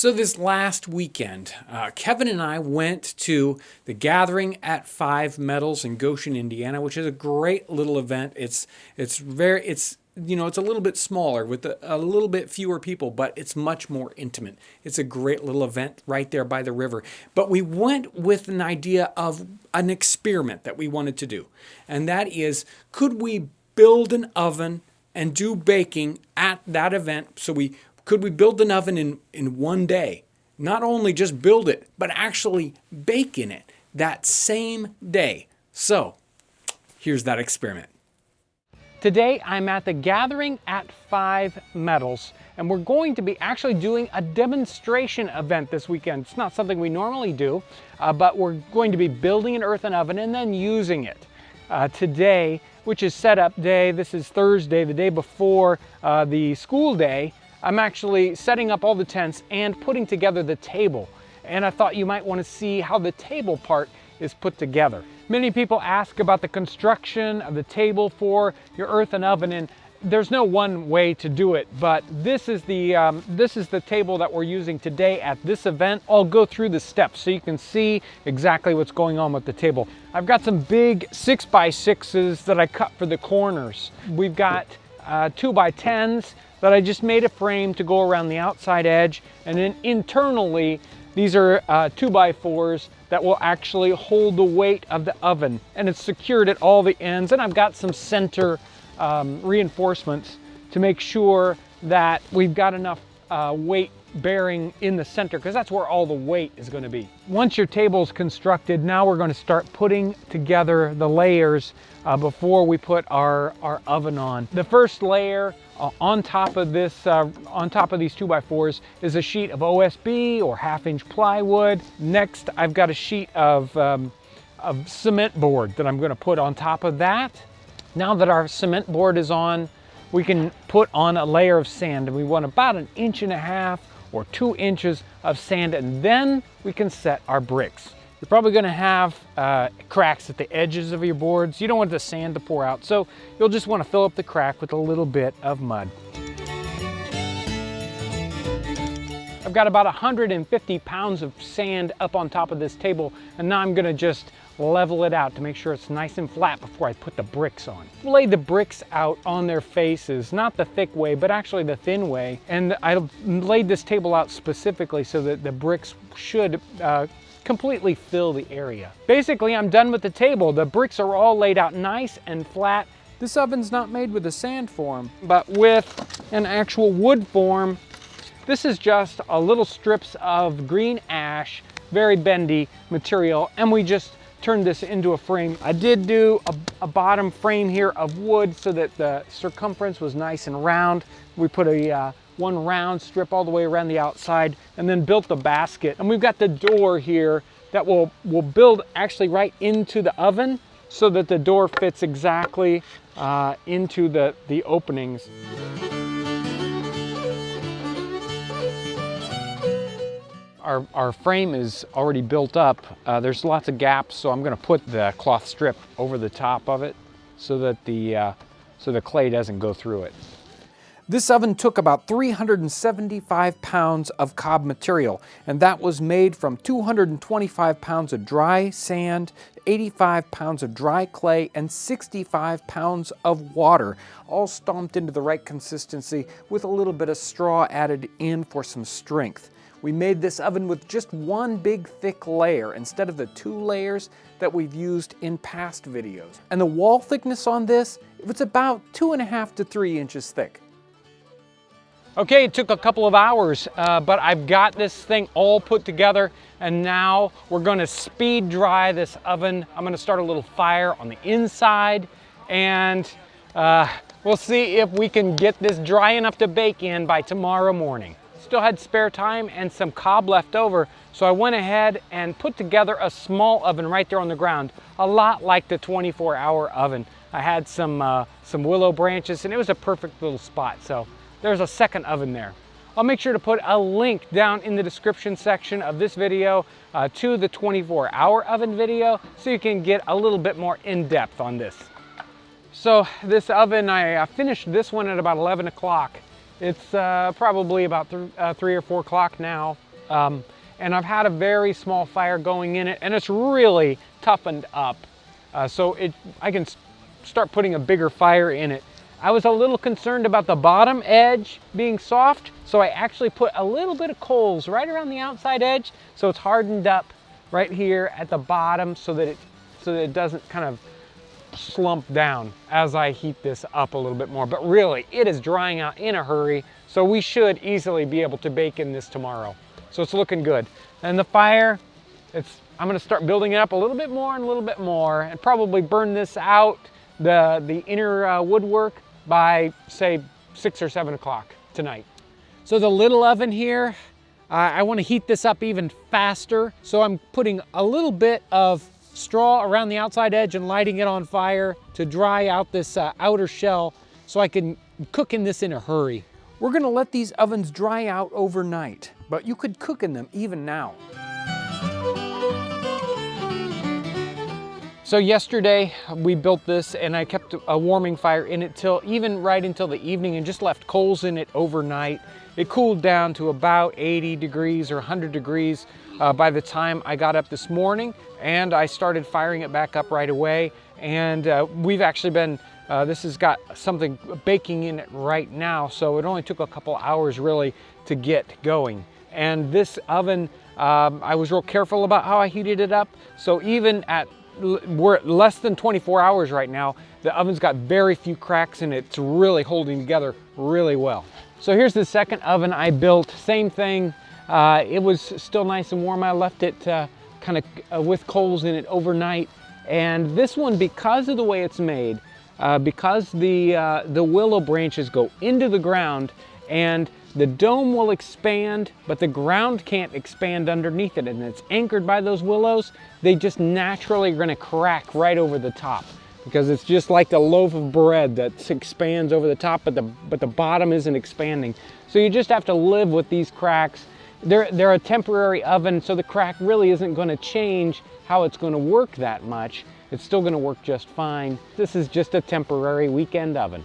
So this last weekend, Kevin and I went to the Gathering at 5 Metals in Goshen, Indiana, which is a great little event. It's a little bit smaller with a little bit fewer people, but it's much more intimate. It's a great little event right there by the river. But we went with an idea of an experiment that we wanted to do, and that is, could we build an oven and do baking at that event? Could we build an oven in one day? Not only just build it, but actually bake in it that same day. So, here's that experiment. Today I'm at the Gathering at 5 Metals, and we're going to be actually doing a demonstration event this weekend. It's not something we normally do, but we're going to be building an earthen oven and then using it. Today, which is setup day, this is Thursday, the day before the school day, I'm actually setting up all the tents and putting together the table. And I thought you might want to see how the table part is put together. Many people ask about the construction of the table for your earthen oven, and there's no one way to do it, but this is the table that we're using today at this event. I'll go through the steps so you can see exactly what's going on with the table. I've got some big 6x6s that I cut for the corners. We've got 2x10s that I just made a frame to go around the outside edge, and then internally these are 2x4s that will actually hold the weight of the oven, and it's secured at all the ends. And I've got some center reinforcements to make sure that we've got enough weight bearing in the center, because that's where all the weight is going to be. Once your table's constructed, now we're going to start putting together the layers before we put our oven on. The first layer on top of these 2x4s is a sheet of OSB or 1/2-inch plywood. Next, I've got a sheet of cement board that I'm going to put on top of that. Now that our cement board is on, we can put on a layer of sand, and we want about 1.5 inches or 2 inches of sand, and then we can set our bricks. You're probably going to have cracks at the edges of your boards. You don't want the sand to pour out, so you'll just want to fill up the crack with a little bit of mud. I've got about 150 pounds of sand up on top of this table, and now I'm going to just level it out to make sure it's nice and flat before I put the bricks on. Lay the bricks out on their faces, not the thick way, but actually the thin way. And I laid this table out specifically so that the bricks should completely fill the area. Basically, I'm done with the table. The bricks are all laid out nice and flat. This oven's not made with a sand form, but with an actual wood form. This is just a little strips of green ash, very bendy material, and we just turned this into a frame. I did do a bottom frame here of wood so that the circumference was nice and round. We put one round strip all the way around the outside, and then built the basket. And we've got the door here that will build actually right into the oven so that the door fits exactly into the openings. Our frame is already built up. There's lots of gaps, so I'm going to put the cloth strip over the top of it so that the clay doesn't go through it. This oven took about 375 pounds of cob material, and that was made from 225 pounds of dry sand, 85 pounds of dry clay, and 65 pounds of water, all stomped into the right consistency with a little bit of straw added in for some strength. We made this oven with just one big thick layer instead of the 2 layers that we've used in past videos. And the wall thickness on this, it's about 2.5 to 3 inches thick. Okay, it took a couple of hours, but I've got this thing all put together, and now we're going to speed dry this oven. I'm going to start a little fire on the inside, and we'll see if we can get this dry enough to bake in by tomorrow morning. Still had spare time and some cob left over, so I went ahead and put together a small oven right there on the ground, a lot like the 24-hour oven. I had some willow branches, and it was a perfect little spot, so there's a second oven there. I'll make sure to put a link down in the description section of this video to the 24-hour oven video so you can get a little bit more in-depth on this. So this oven, I finished this one at about 11 o'clock. It's probably about 3 or 4 o'clock now, And I've had a very small fire going in it, and it's really toughened up. So I can start putting a bigger fire in it. I was a little concerned about the bottom edge being soft, so I actually put a little bit of coals right around the outside edge, so it's hardened up right here at the bottom so that it doesn't kind of slump down as I heat this up a little bit more. But really, it is drying out in a hurry, so we should easily be able to bake in this tomorrow. So it's looking good. And the fire, I'm gonna start building it up a little bit more and a little bit more, and probably burn this out, the inner woodwork, by say 6 or 7 o'clock tonight. So the little oven here, I want to heat this up even faster. So I'm putting a little bit of straw around the outside edge and lighting it on fire to dry out this outer shell so I can cook in this in a hurry. We're gonna let these ovens dry out overnight, but you could cook in them even now. So yesterday we built this, and I kept a warming fire in it right until the evening, and just left coals in it overnight. It cooled down to about 80 degrees or 100 degrees by the time I got up this morning, and I started firing it back up right away. And we've actually been, this has got something baking in it right now, so it only took a couple hours really to get going. And this oven, I was real careful about how I heated it up, so even we're at less than 24 hours right now, the oven's got very few cracks and it's really holding together really well. So here's the second oven I built. Same thing. It was still nice and warm. I left it kind of with coals in it overnight. And this one, because of the way it's made, because the willow branches go into the ground, and the dome will expand, but the ground can't expand underneath it, and it's anchored by those willows, they just naturally are gonna crack right over the top, because it's just like a loaf of bread that expands over the top, but the bottom isn't expanding. So you just have to live with these cracks. They're a temporary oven, so the crack really isn't gonna change how it's gonna work that much. It's still gonna work just fine. This is just a temporary weekend oven.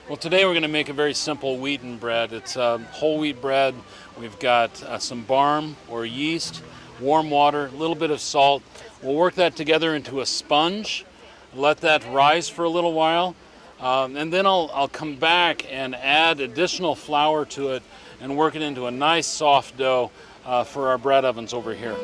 Well, today we're going to make a very simple wheaten bread. It's whole wheat bread. We've got some barm or yeast, warm water, a little bit of salt. We'll work that together into a sponge, let that rise for a little while, and then I'll come back and add additional flour to it and work it into a nice soft dough for our bread ovens over here.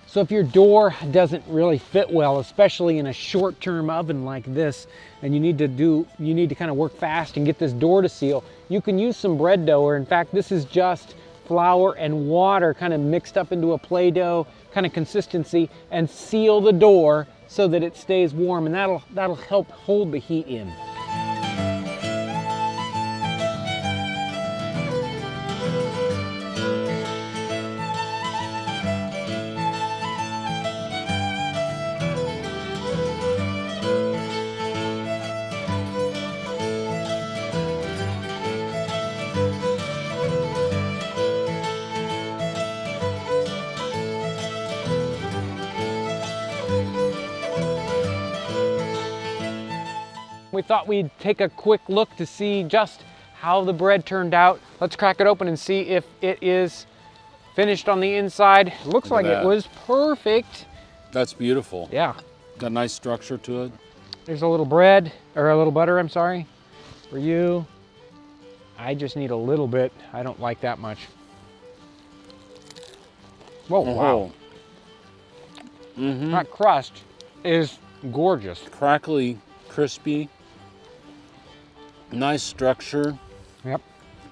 So if your door doesn't really fit well, especially in a short-term oven like this, and you need to kind of work fast and get this door to seal, you can use some bread dough, or in fact, this is just flour and water kind of mixed up into a Play-Doh kind of consistency, and seal the door so that it stays warm, and that'll help hold the heat in. We thought we'd take a quick look to see just how the bread turned out. Let's crack it open and see if it is finished on the inside. Looks like it was perfect. That's beautiful. Yeah. Got a nice structure to it. There's a little bread, or a little butter, I'm sorry, for you. I just need a little bit. I don't like that much. Whoa, wow. That crust is gorgeous. Crackly, crispy. Nice structure. Yep.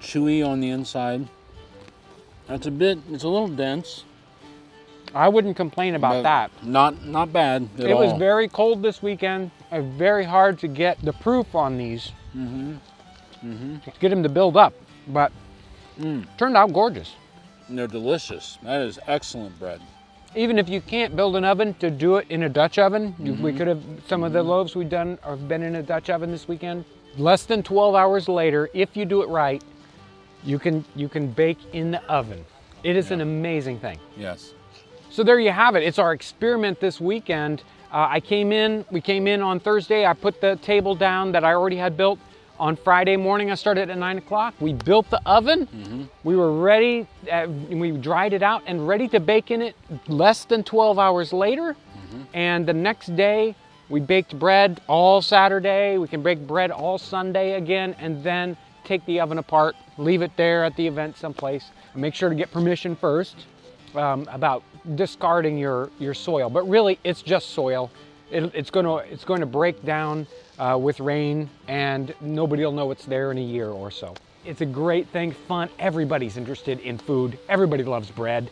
Chewy on the inside. It's a little dense. I wouldn't complain about that. Not bad at all. It was very cold this weekend. Very hard to get the proof on these. To get them to build up, but turned out gorgeous. And they're delicious. That is excellent bread. Even if you can't build an oven, to do it in a Dutch oven, we could have, some of the loaves we've done have been in a Dutch oven this weekend. Less than 12 hours later, if you do it right, you can bake in the oven. It is an amazing thing. Yes. So there you have it. It's our experiment this weekend. We came in on Thursday. I put the table down that I already had built. On Friday morning, I started at 9 o'clock. We built the oven. We were ready, we dried it out and ready to bake in it less than 12 hours later. And the next day, we baked bread all Saturday. We can bake bread all Sunday again, and then take the oven apart, leave it there at the event someplace. And make sure to get permission first about discarding your soil. But really, it's just soil. It's going to break down with rain, and nobody will know it's there in a year or so. It's a great thing, fun. Everybody's interested in food. Everybody loves bread.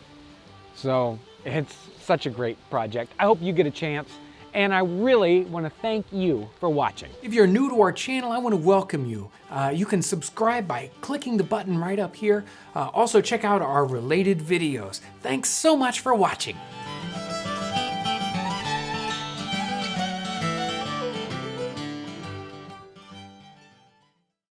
So it's such a great project. I hope you get a chance, and I really want to thank you for watching. If you're new to our channel, I want to welcome you. You can subscribe by clicking the button right up here. Also check out our related videos. Thanks so much for watching.